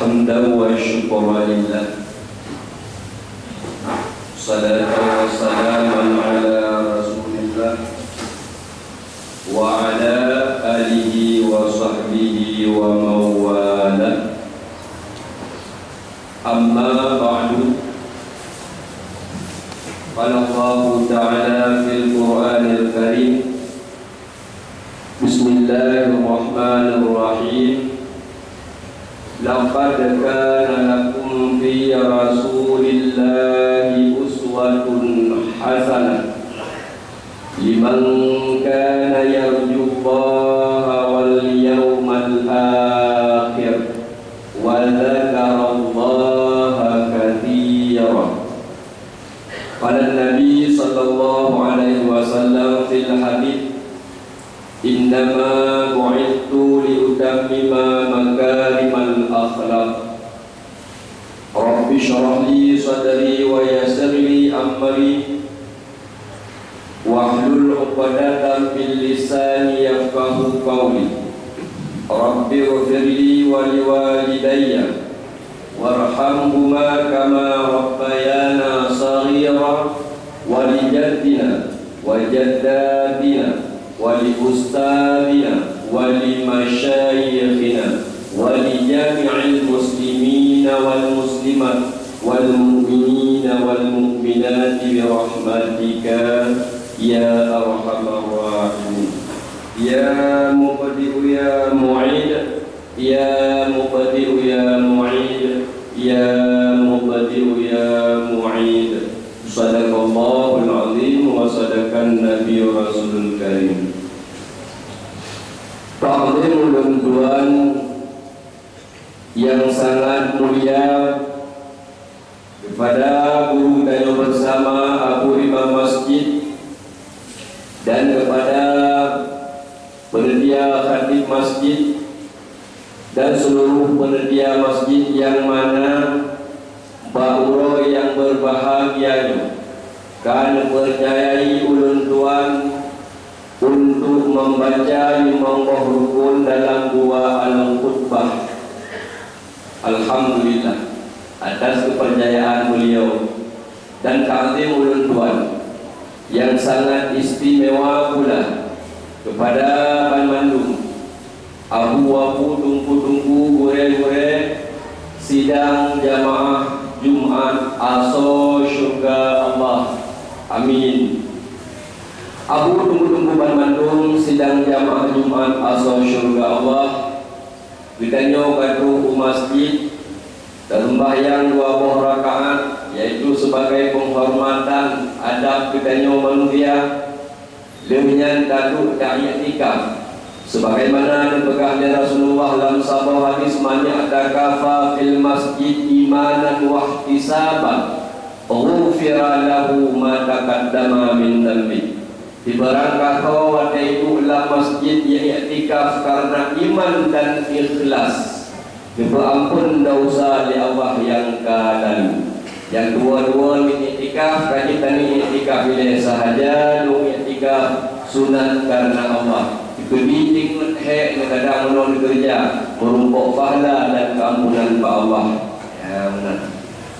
حمدا وشكرا لله صلاة وسلاما على رسول الله وعلى آله وصحبه ومن والاه أما بعد قال الله تعالى في القرآن الكريم بسم الله الرحمن الرحيم لقد كان لكم في رسول الله أسوة حسنة لمن كان يرجو الله واليوم الآخر وذكر الله كثيرا. قال النبي صلى الله عليه وسلم في الحديث إنما بعثت لأتمم مكارم الأخلاق. رب اشرح لي صدري ويسر لي أمري واحلل عقدة من لساني يفقهوا قولي. رب اغفر لي ولوالدي وارحمهما كما ربيانا صغيرا ولجدنا وجداتنا ولأستاذنا ولمشايخنا ولجميع المسلمين والمسلمات والمؤمنين والمؤمنات برحمتك يا أرحم الراحمين. يا مبدئ يا معيد يا مبدئ يا معيد يا مبدئ يا معيد. Sadaqallahul azim wa sadaqan nabiyyu rasulul karim. Ta'zim tuan yang sangat mulia kepada guru kita bersama Abu Imam Masjid dan kepada panitia khatib masjid dan seluruh panitia masjid yang mana Ba'uro yang berbahagia kan percayai ulun tuan untuk membaca 50 rukun dalam dua al-khutbah. Alhamdulillah atas kepercayaan beliau dan ta'zim ulun tuan yang sangat istimewa pula kepada Bandung. Abu-abu tungku-tungku gure-gure sidang jamaah Jumat aso syurga Allah. Amin. Abu tunggu-tunggu Bandung sidang jamaah Jumat aso syurga Allah. Ditanya katu masjid dalam sembahyang 2 rakaat yaitu sebagai penghormatan adab ditanya manusia. Demikian katu i'tikaf sebagaimana dipegahnya Rasulullah dalam sabda hadis man i'takafa fil masjid imanan wa ihtisaban ghufira lahu ma taqaddama min dhanbi. Dibarangkah kau ada itu dalam masjid yang i'tikaf karena iman dan ikhlas diperampun dosa di Allah yang lalu. Yang dua-dua i'tikaf kita ni i'tikaf bila sahaja nu i'tikaf sunat karena Allah. Kebidik hek kadang menolong kerja merumpuk pahala dan keampunan Pak Allah. Ya benar.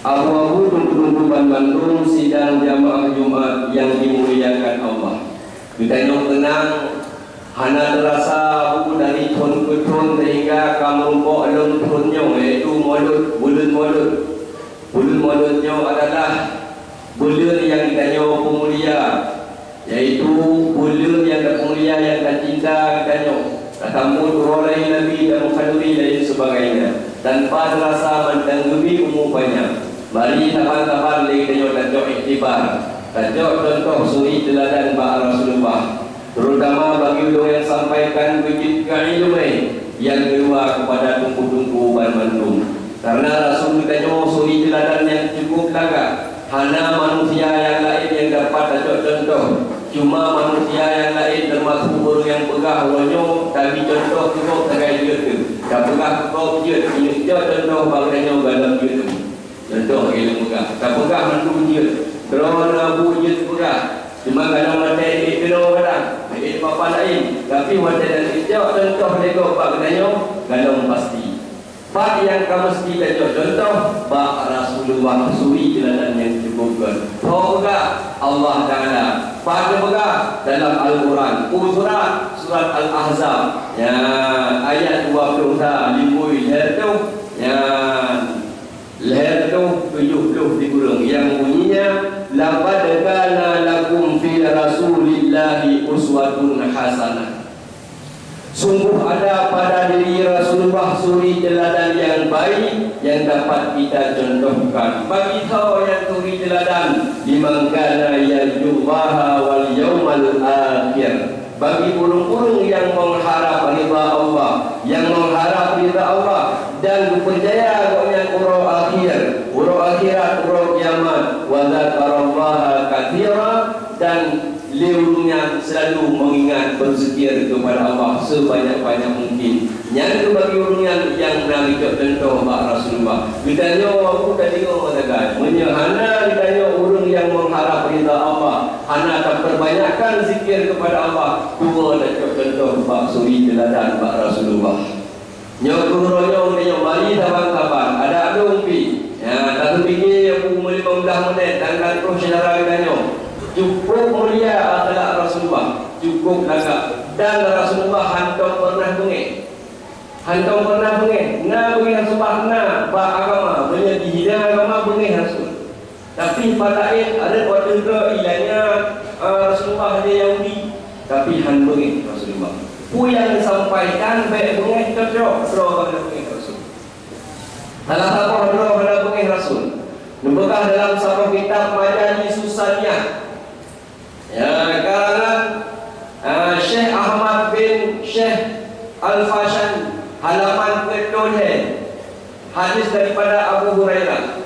Abu-abu tunggu-tunggu Bandung sidang jamaah Jumat yang dimuliakan Allah. Kita yang tenang hana terasa abu dari tahun ke tahun sehingga kamu merumpuk dalam tahunnya iaitu Maulud, bulan Maulud. Bulan Mauludnya adalah bulan yang ditanya pemulia, yaitu bulan yang termulia yang tercinta katanya tamu rolai Nabi dan Muhammadi dan sebagainya tanpa terasa menanggupi umumnya. Mari tahan-tahan lagi tanya tajuk iktibar tajuk contoh suri teladan Pak Rasulullah terutama bagi orang yang sampaikan wujud keilmuan yang keluar kepada tungku-tungku Bandung karena Rasul tanya suri teladan yang cukup laga hanya manusia yang lain yang dapat tajuk contoh. Cuma manusia yang lain termasuk guru yang pegah ulunyo tapi contoh cukup terkait dia tu. Tak pegah kau dia contoh bagainya dalam dia tu. Contoh ilmu pegah. Tak pegah mandu dia. Kerana bu dia pegah. Cuma kalau mata ini kena kadang. Ini apa lain. Tapi mata dan hijau contoh lego bagainya kalau pasti. Pak yang kamu mesti baca contoh Pak Rasulullah suri teladan yang disebutkan. Kau enggak Allah Taala. Pada enggak dalam Al-Quran. Surat Al-Ahzab. Ya ayat 20 limpui leher tu. Ya leher tu 70 digulung yang bunyinya laqad kana lakum fi rasulillahi uswatun hasanah. Sungguh ada pada diri Rasulullah suri teladan yang baik yang dapat kita contohkan. Bagi kau yang suri teladan liman kana yarjullaha wal yawmal akhir. Bagi burung-burung yang mengharap ridha Allah, yang mengharap ridha Allah dan berpercaya dengan urau akhir, urau akhirat, urau kiamat, wa dzakarallaha katsira dan liurnya selalu mengingat berzikir kepada Allah sebanyak-banyak mungkin. Yang bagi orang yang Nabi contoh Pak Rasulullah. Ditanya aku tadi orang katakan, menyahana ditanya orang yang mengharap ridha Allah, hana tak perbanyakkan zikir kepada Allah. Dua dah contoh Pak Suri teladan Pak Rasulullah. Nyokong dia mari kapan-kapan ada umpi. Ya, tak fikir aku 15 menit dan terus saudara ditanya. Cukup mulia adalah Rasulullah, cukup lagak. Dan Rasulullah hantam pernah bengek, hantam pernah bengek. Nah bengek Rasulullah, nah pak agama, banyak dihina agama bengek Rasul. Tapi pada ayat ada waktu ke ilahnya Rasulullah ada Yahudi, tapi han bengek Rasulullah. Pu yang disampaikan baik bengek cocok, pada bengek Rasul. Salah satu pada bengek Rasul. Nubekah dalam satu kitab Majalis Susaniyah. Ya, karangan Syekh Ahmad bin Syekh Al-Fashan, halaman ke-2, hadis daripada Abu Hurairah.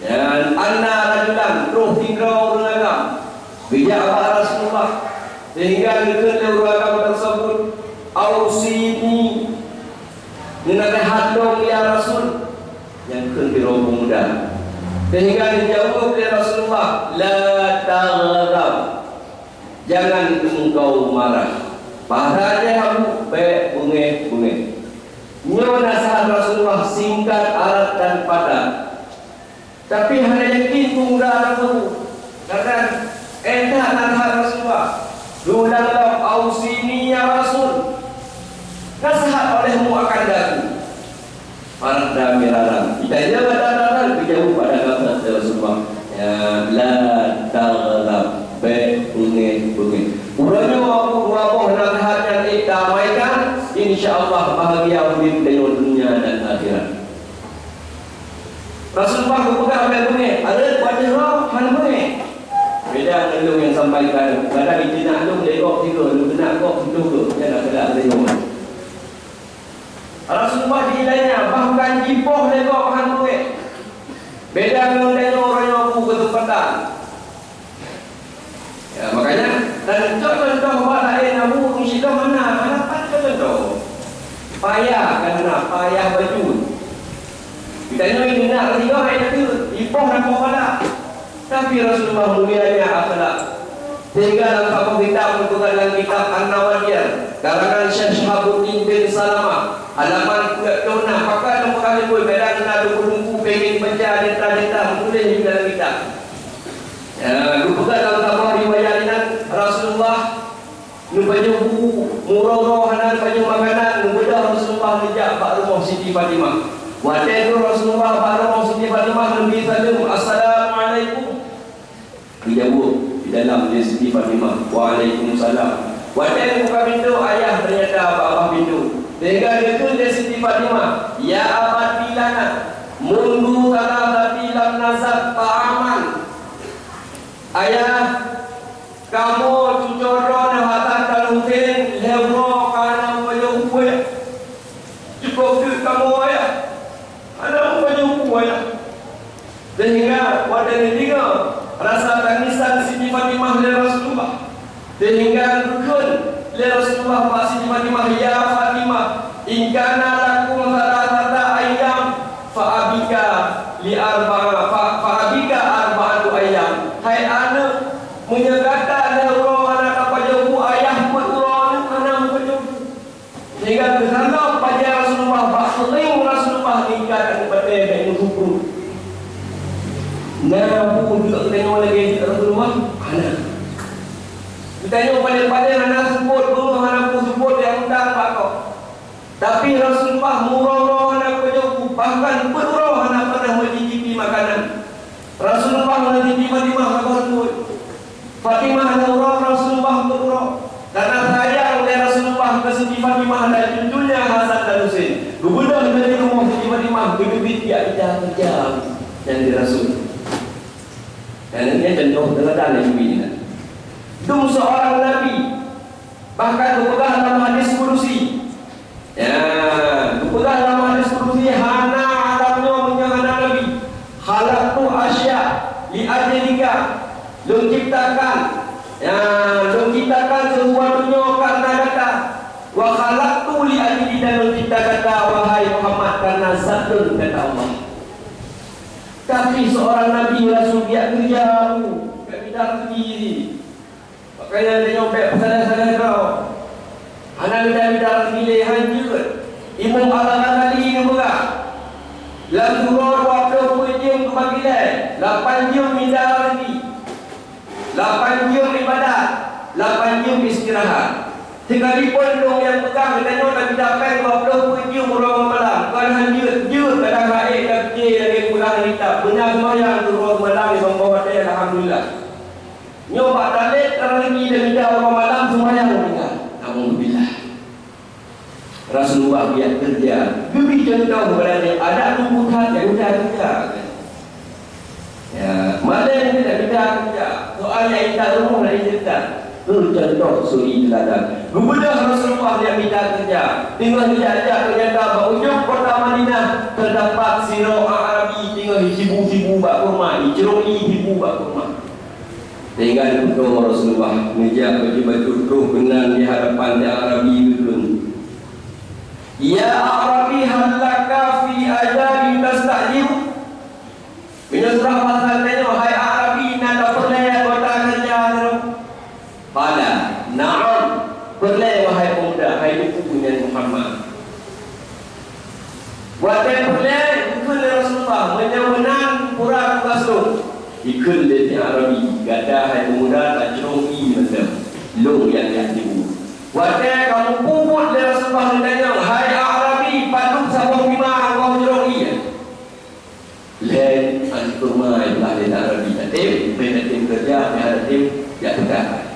Ya, anna rajulan roh tiga orang agam bijak Rasulullah sehingga diketahui orang agam tersebut ausini nasihat dong ya Rasul yang kedua pemuda sehingga dijawab oleh Rasulullah la taghdab, jangan engkau marah. Pada dia kamu baik bungeh. Nyo nasihat Rasulullah singkat, arat dan padat. Tapi hanya yakin tunggal itu. Karena entah nasihat Rasulullah. Dulanglah ausini ya Rasul. Nasihat olehmu akan daku. Parda miraran. Kita jaga datang jauh pada kata Rasulullah. Ya la taghdab. Baik bungeh. Urangnya wabah nasihat yang damaikan, insya-Allah bahagia hidup di dunia dan akhirat. Rasulullah berpegang pada bungeh, ada wajah roh han bungeh. Beda dengan yang sampaikan, kadang kita nak lu lekok tiga, lu nak kok itu ke, jangan kelak tengok. Rasulullah dilainya bahkan jipoh lekok han bungeh. Beda dengan orang yang aku ketempatan. Ya, makanya dan contoh buat lain namu musyidah mana apa contoh payah kerana payah baju kita ni nak tiga ayat itu ipoh nak pada tapi Rasulullah mulianya akhlak sehingga dalam satu kitab menentukan dalam kitab An-Nawadiyah karangan Syekh Shahabuddin bin Salamah halaman 26 maka nombor kali pun beda nak tunggu pengen baca data boleh dalam kitab. Ya, bukan dalam tabah riwayat Rasulullah nubaju murau-murau hanan baju makanan nubudah Rasulullah dijak pak rumah Siti Fatimah. Waktu itu Rasulullah pak rumah Siti Fatimah Nabi salam assalamualaikum. Dijawab di dalam Siti Fatimah waalaikumsalam. Waktu itu buka pintu ayah ternyata abah pintu. Sehingga dia tu Siti Fatimah ya abad bilana mundu kala lam nazab ta'aman. Ayah, kamu cucoro nahatan kalungkin lewro kana baju kue. Cukup ke kamu ayah? Ada baju kue ayah. Sehingga pada ini rasa tangisan Siti Fatimah oleh Rasulullah. Sehingga rukun oleh Rasulullah Pak Siti Fatimah ya Fatimah, in kana lakum salatata ayyam fa'abika li arba'a fa'abika arba'atu ayyam. Hai anak menyegata ada orang anak apa jauh ayah buat orang anak apa jauh sehingga kesana pada Rasulullah Pak sering Rasulullah Nah, pun juga tengok lagi Rasulullah. Anak. Tengok pandai-pandai anak sebut dulu, anak pun sebut yang undang Pak kau. Tapi Rasulullah murah-murah anak penyokong, bahkan berurah anak pernah mencicipi makanan. Rasulullah mencicipi Fatimah Rasul. Fatimah anak urah, Rasulullah berurah. Karena sayang oleh Rasulullah ke Siti Fatimah dan cucunya Hasan dan Husain. Gubernur dari rumah Siti Fatimah berdebit tidak kerja yang dirasuh. Dan ini contoh teladan yang ini. Itu seorang Nabi, bahkan berpegang dalam hadis kudusi. Ya, berpegang dalam hadis kudusi. Hana alamnya menyangana Nabi. Halaktu asya li ajlika. Lu ciptakan, ya, lu ciptakan sesuatunya karena kata. Wa halaktu li ajli dan lu ciptakan kata wahai Muhammad karena zatun kata Allah. Tapi seorang Nabi Rasul dia kerja, tak bidang sendiri. Makanya dia nyopek pesanan-pesanan kau. Anak bidang sendiri hancur. Imam Al-Ghazali ini pula. Dalam surah 20 jam kebagian, 8 jam mindah lagi, 8 jam ibadah, 8 jam istirahat. Sekalipun dong yang pegang katanya nak dapat 20 jam orang malam. Kan hancur, kadang baik dah kecil lagi pulang kita. Benar semayang turun malam di bawah dia alhamdulillah. Nyoba talik lagi dan minta orang malam semayang meninggal. Alhamdulillah. Rasulullah biar kerja. Beri contoh kepada dia. Ada tumbuhan yang sudah kerja. Ya, mana yang tidak kerja? Soalnya kita rumah dari cerita. Itu contoh suri teladan. Gubernur Rasulullah yang minta kerja. Tinggal dia ajak ternyata berujung kota Madinah terdapat sirah Arabi tinggal di sibu-sibu bak kurma, di ceroi sibu bak kurma. Tinggal betul Rasulullah menjak baju-baju terus benar di hadapan dia Arabi itu. Ya Arabi halaka fi ajali tastajib. Bila surah pasal tanya wahai Arabi nak pernah kota kerja terus. Pada na'am perleh wahai pemuda hai punya Muhammad. Wahai perleh ikut Rasulullah menang pura kasut. Ikut dari Arabi gada hai pemuda tak cerogi macam long yang tibu. Wahai kamu puput dari Rasulullah tanya hai Arabi paduk sabung lima kau cerogi. Lain anturma belah dari Arabi tim kerja ada tim ya tegak.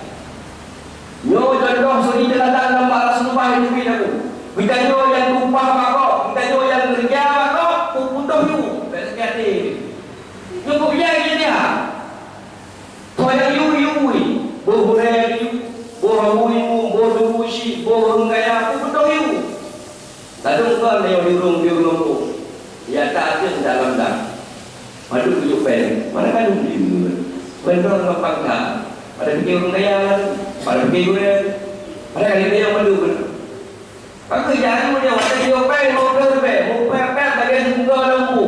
Nyo contoh suri teladan nampak Rasulullah itu aku. Kita nyo yang tumpah makok, kita nyo yang kerja makok, putuh you. Tak sekali. Nyo kau biar dia. Kau yang you. Bohureli, bohamuimu, bohumushi, bohunggaya, putuh you. Tadung kau yang diurung tu. Ya tak ada dalam dah. Madu tujuh pen. Mana kan dia? Benar ngapak tak? Pada fikir orang kaya kan? Pada fikir orang pada kali dia yang madu benar. Aku jangan punya waktu dia open, mau pepet bagian muka lampu.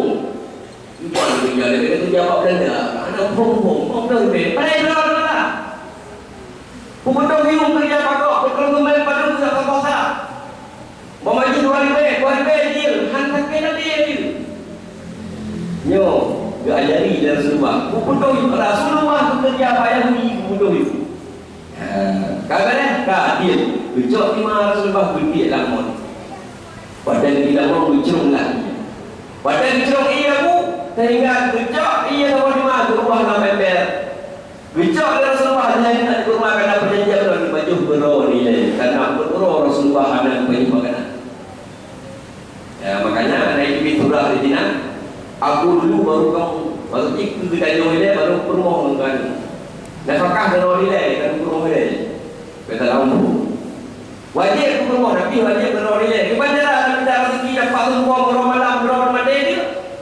Bukan kerja dia tu jawab benda. Anak pom mau pepet. Pada itu lah. Pemutong hiung kerja pakok, betul kembali pada pusat kepala. Memaji 2 dia, hantar kena dia. Nyo, dia ajari dari Rasulullah. Pemutong Rasulullah bekerja payah ni pemutong itu. Kadang-kadang dia bercok lima Rasulullah berdiak lamun. Padahal tidak mau bercerung lagi. Padahal bercerung ia bu, sehingga bercok ia lawan lima ke rumah nama ember. Bercok Rasulullah dia nak ke rumah kerana perjanjian lagi baju bero ni karena bero Rasulullah ada banyak makanan. Ya makanya naik di surah di sini. Aku dulu baru ikut kita jauh ini baru permohon kan. Nafkah bero ni kan permohon ni. Kata lampu. Wajib permohon tapi wajib bero ni. Di mana lah kita rezeki dapat semua bero malam bero mati ni.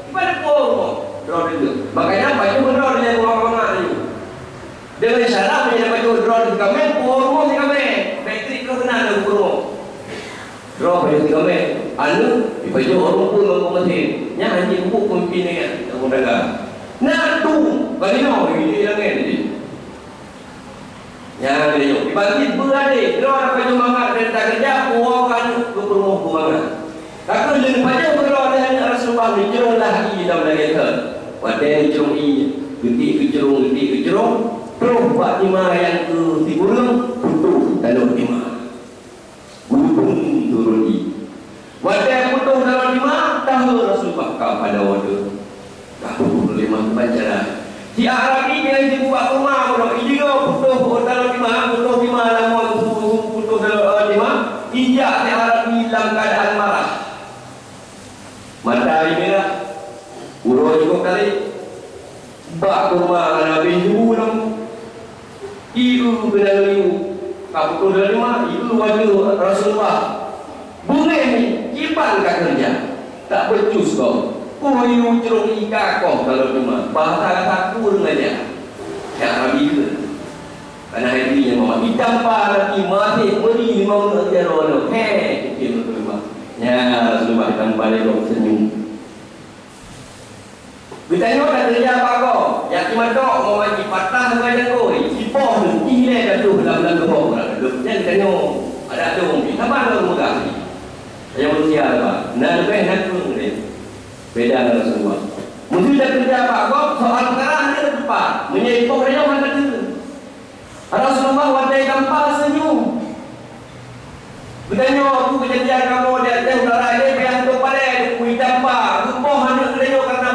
Di mana permohon bero ni. Makanya baju bero ni rumah-rumah ni. Dengan syarat punya baju drone di kami, pormo di kami, bateri kau kena ada pormo. Drone baju di kami, anu di baju orang pun orang mati, nya anjing buku pimpinan yang mendagang. Nah tu, bagi no ini yang ni. Nya dia dibagi berade, drone baju mangat dan tak kerja, puakan ke pormo mangat. Takkan jadi baju drone dengan Rasulullah dijerung lagi dalam negara. Wadai jerung ini. getik kecerung, terus Pak Timah yang ke Timurung, putus dalam Timah. Gunung turun di. Wadah putus dalam Timah, tahu Rasulullah pada wadah. Tahu lima baca. Si Arab ini yang dibuat rumah, kalau ini putus dalam Timah, putus Timah lama, putus dalam Timah, ijak si Arab ini dalam keadaan marah. Matahari merah, urut cukup kali. Bak rumah Nabi Ibu Ibu kena liu Kaputul dari mana? Ibu wajah Rasulullah boleh ni kipan kat kerja tak becus kau ibu cerung ika kau kalau cuma bahasa takut dengan dia yang Nabi itu karena hari ini mama hitam nanti mati meri mau nak jalan hei itu Rasulullah ya Rasulullah hitam balik kau senyum. Bertanya dah kerja apa kau? Yang kimatok mau mati patah dengan kau. Sipoh ni ile dah tu dalam kau. Jangan tanya ada tu mungkin. Apa nak mudah ni? Saya manusia apa? Nak lebih nak tu ni. Beda dengan semua. Mungkin dah kerja apa kau? Soal perkara ni tepat. Menyipok dia orang kata. Rasulullah wadai tanpa senyum. Bertanya aku kejadian kamu dia udara ini yang tu pada kui tanpa. Sipoh hanya kerja karena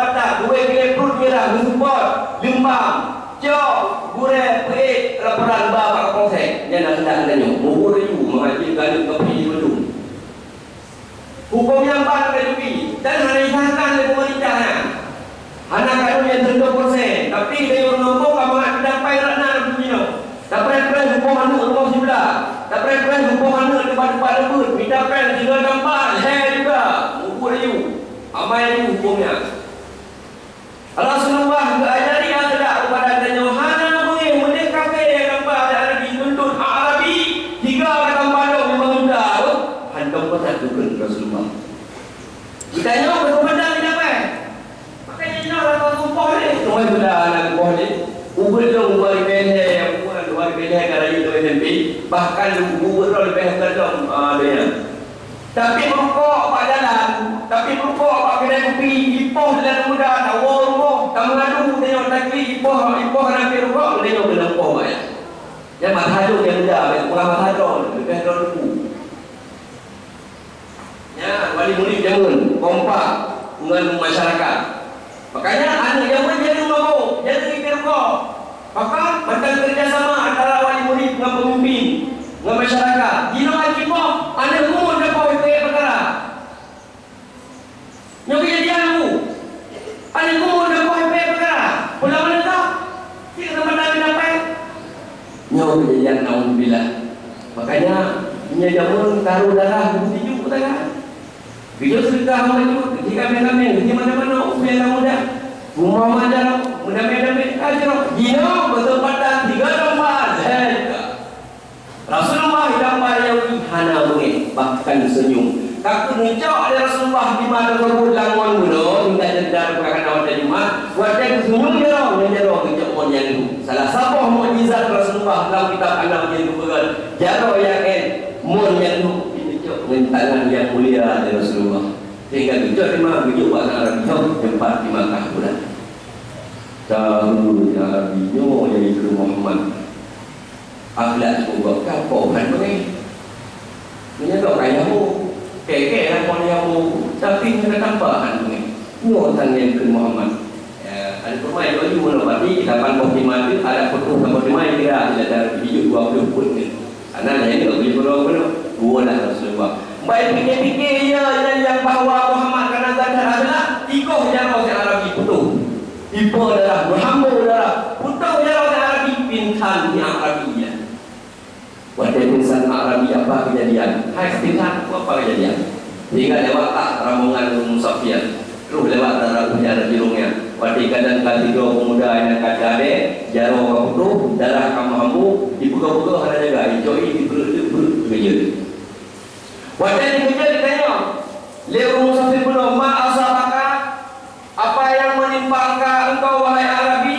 Lumpur, limbang, cok, gureh, peik, laporan bapak konsek. Dia nak sedang tanya, mubur itu mengaji galing ke pergi belum. Hukum yang baru dari dan hanya disahkan oleh pemerintahnya. Anak kandung yang 30%, tapi dia orang nombor kamu nak dapat rana begini. Dapat hukum anak rumah sebelah. Dapat hukum anak tempat-tempat lembut. Dapat tinggal tempat, saya juga. Mubur itu, amai itu hukumnya. Rasulullah berajari yang tidak kepada tanya hana boleh merdeka yang nampak ada dituntut Arabi 3 kata padang memang mudah hantam pasal tu kan Rasulullah ditanya berkomentar ni apa makanya dia nak sumpah ni semua sudah nak sumpah ni ubur dong buat bende yang bukan buat bende kalau itu SMP bahkan ubur dong lebih kedong dia tapi merokok pak jalan tapi merokok pak kedai kopi ipoh dalam muda tak rumah kamu ngadu tengok takli ipoh nak pergi rokok tengok kena ipoh pak ya yang matahadun yang muda kurang matahadun lebih dulu ya wali murid jangan kompak dengan masyarakat makanya anak jangan jadi mabuk jangan pergi rokok maka macam kerjasama antara wali murid dengan pemimpin dengan masyarakat dino ipoh anak umur dapat perkara yang kejadian aku anak umur dapat perkara pulang mana tak kita tempat dapat yang kejadian naudzubillah makanya punya jamun taruh darah bukti juga tak video sedekah maju ketika kami di mana-mana usia muda rumah majar muda-muda ajar dino bertempatan 3 tempat Rasulullah hidup pada yang hana bunyi bahkan senyum takut ngecok ada Rasulullah di mana berbut langon dulu hingga jendar bahkan awal dari Jumat wajah senyum dia orang ngecok pun yang itu salah satu mukjizat Rasulullah dalam kitab anak yang bergerak jaro yang mun yang itu ngecok dengan tangan yang mulia dari Rasulullah sehingga ngecok di mana ngecok bahasa Arab tempat di Makkah bulan tahu ya Arabinya yaitu Muhammad akhlak juga kapok kan begini menyedok ayahmu keke lah ayahmu tapi ada tambahan begini nuatan yang ke Muhammad ada pemain baju menopati 85 itu ada foto sama pemain dia tidak ada video 20 pun ni karena ini tak boleh berulang gua lah Rasulullah baik fikir-fikir yang bahawa Muhammad karena zadar adalah ikoh jarang orang Arabi putus ibu adalah Muhammad adalah putus jarang orang Arabi pintan yang Arabinya wajah insan Arabi apa kejadian hai pintan apa kejadian sehingga lewat tak rombongan musafir terus lewat darah ujar jirungnya wajah kadang ketiga pemuda yang kata ade jaro kaputu darah kamu dibuka-buka ada jaga hijau diberut-berut wajah dikejar ditanya lewat musafir penuh ma'asabaka apa yang menimpa engkau wahai Arabi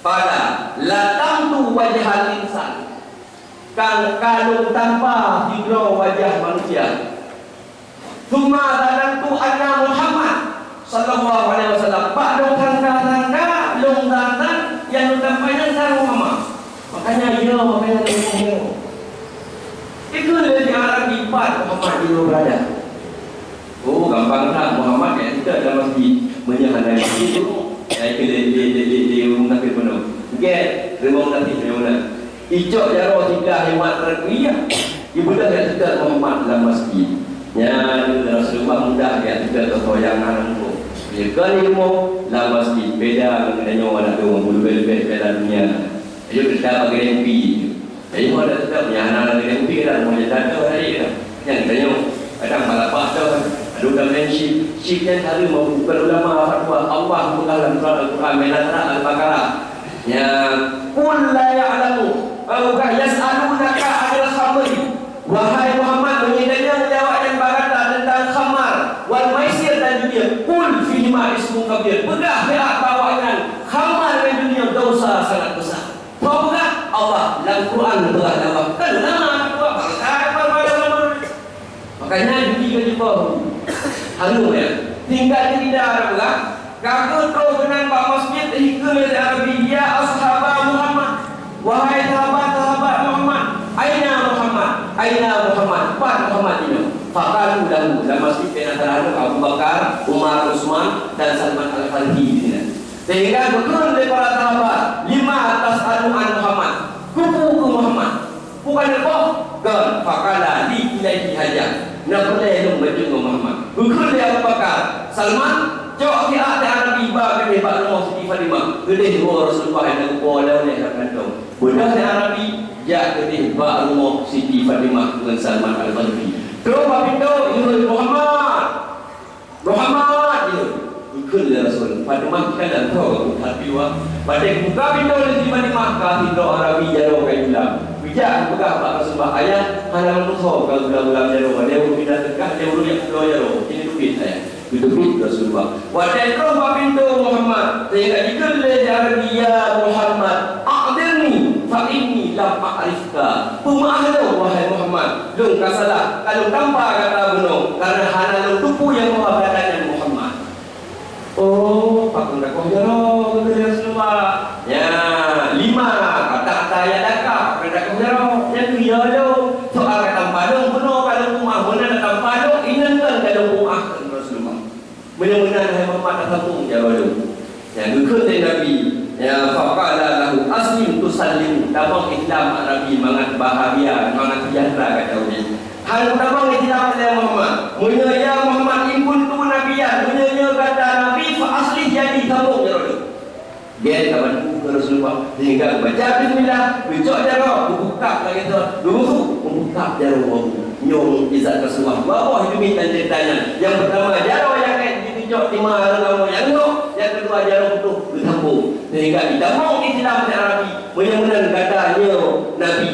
pada latam tu wajah insan kalau tanpa hidro wajah manusia Thumma zanantu anna Muhammad sallallahu alaihi wasallam ba'da tangka-tangka lo dong datang yang tampaknya sarung Muhammad. Makanya makanya itu dari Arab lipat Muhammad di berada. Oh, gampang tak Muhammad ya kita dalam masjid menyahadai masjid itu. Ya itu di rumah tapi penuh. Okey, rumah tapi penuh. Icok jaro tiga hemat terkuya. Ibu dah ya kita Muhammad dalam masjid. Ya, Rasulullah mudah ya kita totoyangan tu. Ya kan ilmu dalam masjid beda dengan orang tu lebih beda dunia. Jadi kita bagi rempi. Jadi ada tetap punya anak dengan rempi dan mau jadi hari dah. Yang kita kadang balapah tu ada dalam ship yang hari mau berulama fatwa Allah dalam Al-Quran Al-Quran Al-Baqarah. Ya, qul la ya'lamu au yas'alunaka 'anil khamri. Wahai Muhammad menjawab yang berkata tentang khamar wal maisir dan dunia. Qul fihi ma ismun kabir. Bedah ya bawakan khamar dan dunia dosa sangat besar. Tahu tak Allah dalam Quran telah jawabkan nama kedua makanya judi juga halu ya tinggal di dalam lah kamu tahu benar pak masjid hikul Arabi ya ashabah Muhammad wahai sahabat-sahabat Muhammad aina Muhammad Pak Muhammad ini faqalu lahu dalam masjid antara Abu Bakar Umar Utsman dan Salman Al-Farisi ini sehingga betul dari para sahabat lima atas anuan Muhammad kupu ke Muhammad bukan apa kan faqala li ilaihi hajat nak boleh dong baju Muhammad betul dia Abu Bakar Salman cok dia ada Nabi ba ke Pak Rumah Siti Fatimah gede dua Rasulullah yang kuala oleh kantong budak dia Nabi ya gede Pak Rumah Siti Fatimah dengan Salman Al-Farisi terus pintu itu Muhammad itu ikut dia Rasul Fatimah kita dah tahu tapi pada buka pintu di Fatimah kah pintu Arabi jauh kajilah bijak buka Pak Rasulullah ayat halaman musuh kalau ulang jauh dia pindah tegak dia urut yang kedua jauh ini duit saya itu Rasulullah wadai kau pintu Muhammad sehingga ikut dia Arabi ya Muhammad a'dirni fa inni lam a'rifka pemahlu wahai Muhammad lung kasalah kalau tanpa kata benar karena hana lung tupu yang maha badannya Muhammad. Oh, pak unda kau jaro kepada Rasulullah. Ya, 5 kata-kata yang dakap kepada kau jaro. Yang dia lo soal kata padung penuh kalau rumah mana kata padung ingatkan kalau rumah Rasulullah. Benar-benar hai Muhammad tahu jaro lo. Yang ikut Nabi ya faqala lahu aslim tusallim damang Islam Arabi mangat bahagia mangat sejahtera kata dia. Hal damang Islam Muhammad. Munya ya Muhammad in kuntum nabiyyan munya kata Nabi fa asli jadi sambung jaro. Dia kawan ke Rasulullah sehingga baca bismillah becok jaro buka lagi tu dulu buka jaro nyong izat Rasulullah bawah itu minta ceritanya yang pertama jaro yang dicok 5 orang yang kedua jaro itu disambung sehingga ditambung Islam Arabi benar-benar katanya Nabi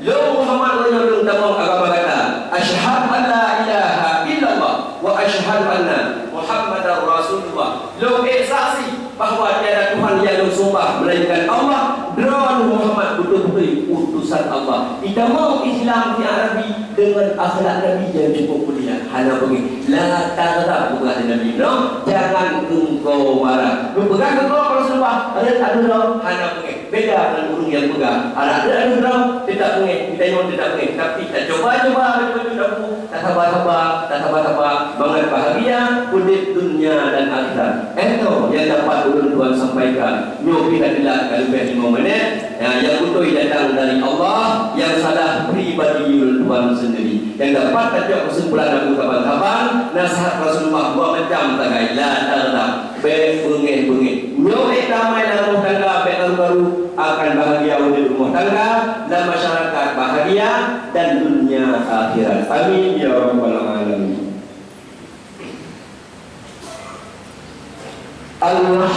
lo Muhammad lo tambung agama kata asyhadu an la ilaha illallah wa asyhadu anna Muhammadar Rasulullah lo saksi bahawa tiada Tuhan yang disembah melainkan Allah dan Muhammad betul-betul utusan Allah. Kita mau Islam di Arabi dengan akhlak Nabi yang cukup mulia. Hanya pergi la taghdab bukan Nabi. No, jangan engkau marah. Lu pegang engkau Rasulullah, ada hanya pergi. Beda dengan burung yang pegang. Ada tidak pergi. Kita yang tidak pergi. Tapi kita coba-coba betul-betul dapu. Tak sabar. Banget bahagia kulit dunia dan akhirat. Itu yang dapat Tuhan sampaikan. Nyobi adalah lebih 5 menit yang betul datang dari Allah, yang salah pribadi Tuhan sendiri. Yang dapat tajak kesimpulan aku kapan-kapan nasihat Rasulullah 2 macam tagai la taghdab bengeng nyobi damai dalam rumah tangga baru akan bahagia di rumah tangga dan masyarakat bahagia dan dunia akhirat. Amin ya rabbal alamin. Allah